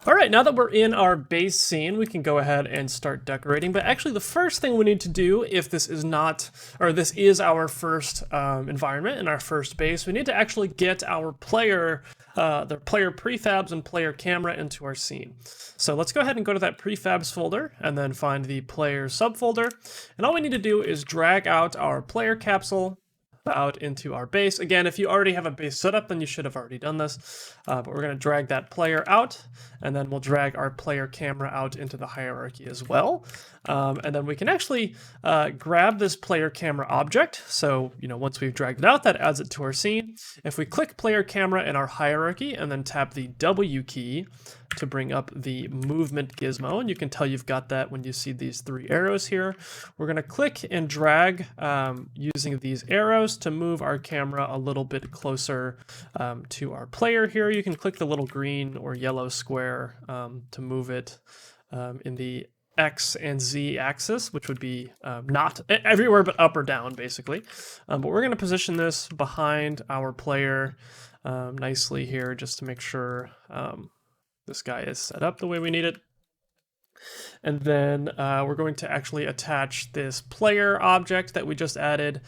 All right, now that we're in our base scene, we can go ahead and start decorating. But actually, the first thing we need to do, if this is not, or this is our first environment and our first base, we need to actually get our player, the player prefabs and player camera into our scene. So let's go ahead and go to that prefabs folder and then find the player subfolder. And all we need to do is drag out our player capsule out into our base. Again, if you already have a base set up, then you should have already done this, but we're going to drag that player out, and then we'll drag our player camera out into the hierarchy as well. And then we can actually grab this player camera object. So, once we've dragged it out, that adds it to our scene. If we click player camera in our hierarchy and then tap the W key to bring up the movement gizmo, and you can tell you've got that when you see these three arrows here. We're going to click and drag using these arrows to move our camera a little bit closer to our player here. You can click the little green or yellow square to move it in the X and Z axis, which would be not everywhere but up or down, basically. But we're going to position this behind our player nicely here just to make sure this guy is set up the way we need it. And then we're going to actually attach this player object that we just added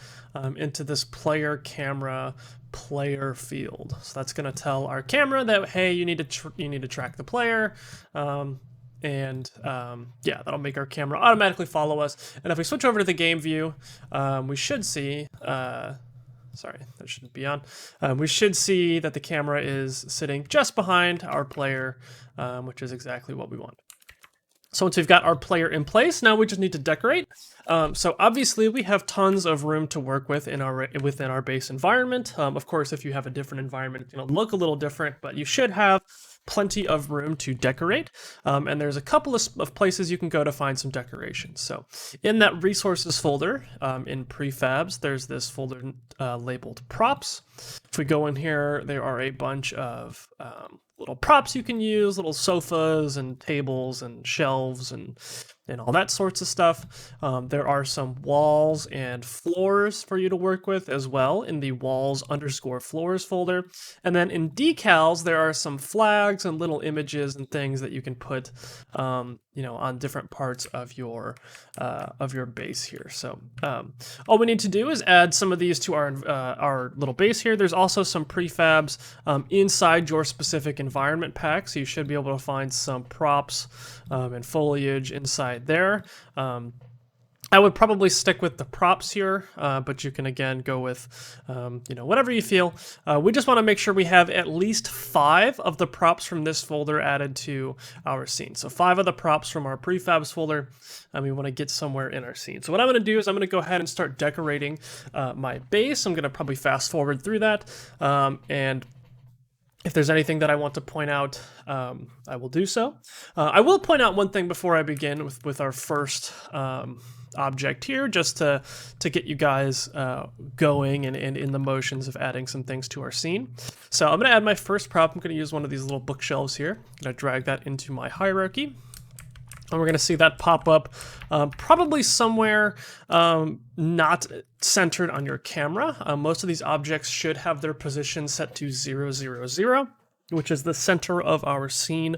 into this player camera player field. So that's going to tell our camera that, hey, you need to track the player. Yeah, that'll make our camera automatically follow us. And if we switch over to the game view, we should see, sorry, that shouldn't be on. We should see that the camera is sitting just behind our player, which is exactly what we want. So once we've got our player in place, now we just need to decorate. So obviously we have tons of room to work with within our base environment. Of course, if you have a different environment, it's going to look a little different, but you should have plenty of room to decorate. And there's a couple of places you can go to find some decorations. So in that resources folder in prefabs, there's this folder labeled props. If we go in here, there are a bunch of little props you can use, little sofas and tables and shelves and all that sorts of stuff. There are some walls and floors for you to work with as well in the walls_floors folder. And then in decals, there are some flags and little images and things that you can put, on different parts of your base here. So all we need to do is add some of these to our little base here. There's also some prefabs inside your specific environment pack, so you should be able to find some props and foliage inside there. I would probably stick with the props here, but you can again go with, whatever you feel. We just want to make sure we have at least 5 of the props from this folder added to our scene. So 5 of the props from our prefabs folder, and we want to get somewhere in our scene. So what I'm going to do is I'm going to go ahead and start decorating my base. I'm going to probably fast forward through that, and if there's anything that I want to point out, I will do so. I will point out one thing before I begin with our first object here, just to get you guys going and in the motions of adding some things to our scene. So I'm going to add my first prop. I'm going to use one of these little bookshelves here. I'm going to drag that into my hierarchy. And we're going to see that pop up probably somewhere not centered on your camera. Most of these objects should have their position set to 0, 0, 0, which is the center of our scene,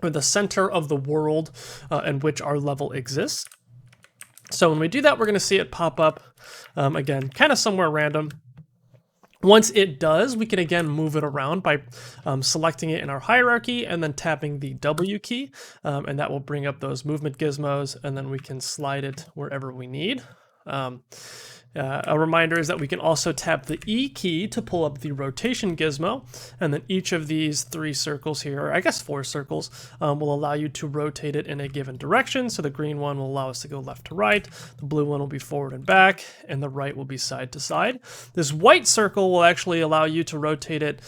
or the center of the world in which our level exists. So when we do that, we're going to see it pop up, again, kind of somewhere random. Once it does, we can again move it around by selecting it in our hierarchy and then tapping the W key, and that will bring up those movement gizmos, and then we can slide it wherever we need. A reminder is that we can also tap the E key to pull up the rotation gizmo, and then each of these 3 circles here, or I guess 4 circles, will allow you to rotate it in a given direction. So the green one will allow us to go left to right, the blue one will be forward and back, and the right will be side to side. This white circle will actually allow you to rotate it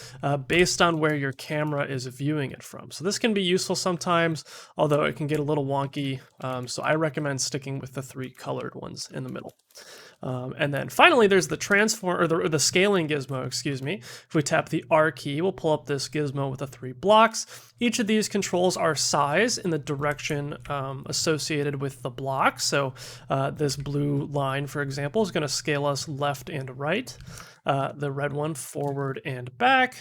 based on where your camera is viewing it from. So this can be useful sometimes, although it can get a little wonky, so I recommend sticking with the 3 colored ones in the middle. And then finally, there's the transform or the scaling gizmo, excuse me. If we tap the R key, we'll pull up this gizmo with the 3 blocks. Each of these controls our size in the direction associated with the block. So this blue line, for example, is going to scale us left and right. The red one forward and back.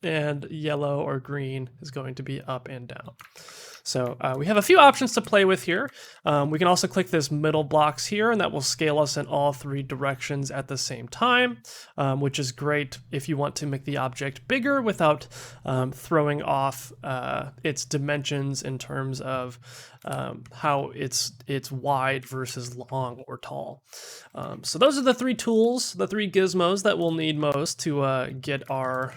and yellow or green is going to be up and down. So we have a few options to play with here. We can also click this middle box here, and that will scale us in all 3 directions at the same time, which is great if you want to make the object bigger without throwing off its dimensions in terms of how it's wide versus long or tall. So those are the 3 tools, the 3 gizmos that we'll need most to get our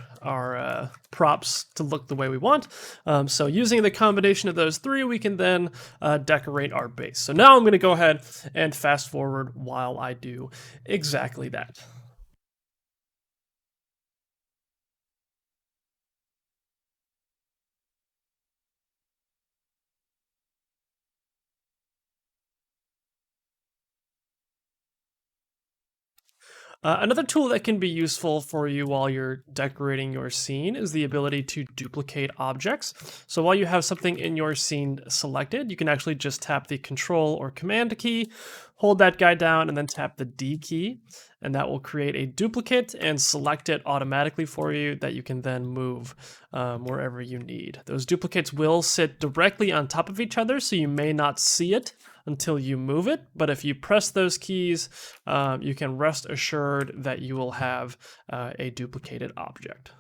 props to look the way we want. So using the combination of those 3, we can then decorate our base. So now I'm going to go ahead and fast forward while I do exactly that. Another tool that can be useful for you while you're decorating your scene is the ability to duplicate objects. So while you have something in your scene selected, you can actually just tap the Control or Command key, hold that guy down, and then tap the D key, and that will create a duplicate and select it automatically for you that you can then move wherever you need. Those duplicates will sit directly on top of each other, so you may not see it until you move it, but if you press those keys, you can rest assured that you will have a duplicated object.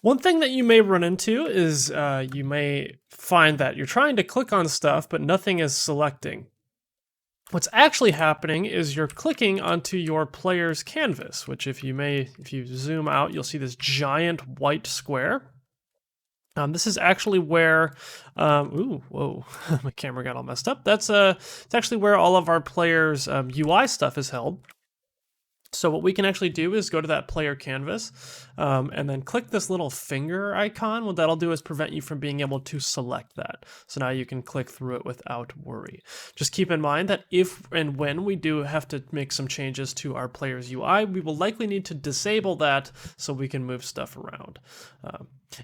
One thing that you may run into is you may find that you're trying to click on stuff, but nothing is selecting. What's actually happening is you're clicking onto your player's canvas, which if you zoom out, you'll see this giant white square. This is actually where, ooh, whoa, my camera got all messed up. It's actually where all of our players' UI stuff is held. So what we can actually do is go to that player canvas and then click this little finger icon. What that'll do is prevent you from being able to select that. So now you can click through it without worry. Just keep in mind that if and when we do have to make some changes to our player's UI, we will likely need to disable that so we can move stuff around.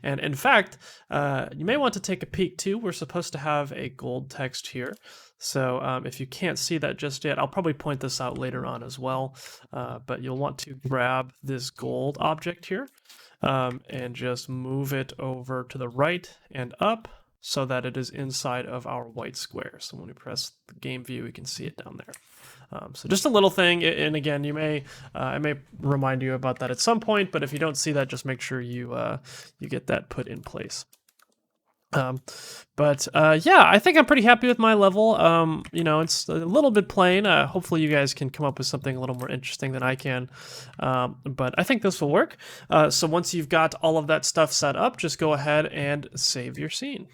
And in fact, you may want to take a peek too. We're supposed to have a gold text here. So if you can't see that just yet, I'll probably point this out later on as well. But you'll want to grab this gold object here and just move it over to the right and up so that it is inside of our white square. So when we press the game view, we can see it down there. So just a little thing, and again, I may remind you about that at some point, but if you don't see that, just make sure you get that put in place. Yeah, I think I'm pretty happy with my level. It's a little bit plain. Hopefully you guys can come up with something a little more interesting than I can. But I think this will work. So once you've got all of that stuff set up, just go ahead and save your scene.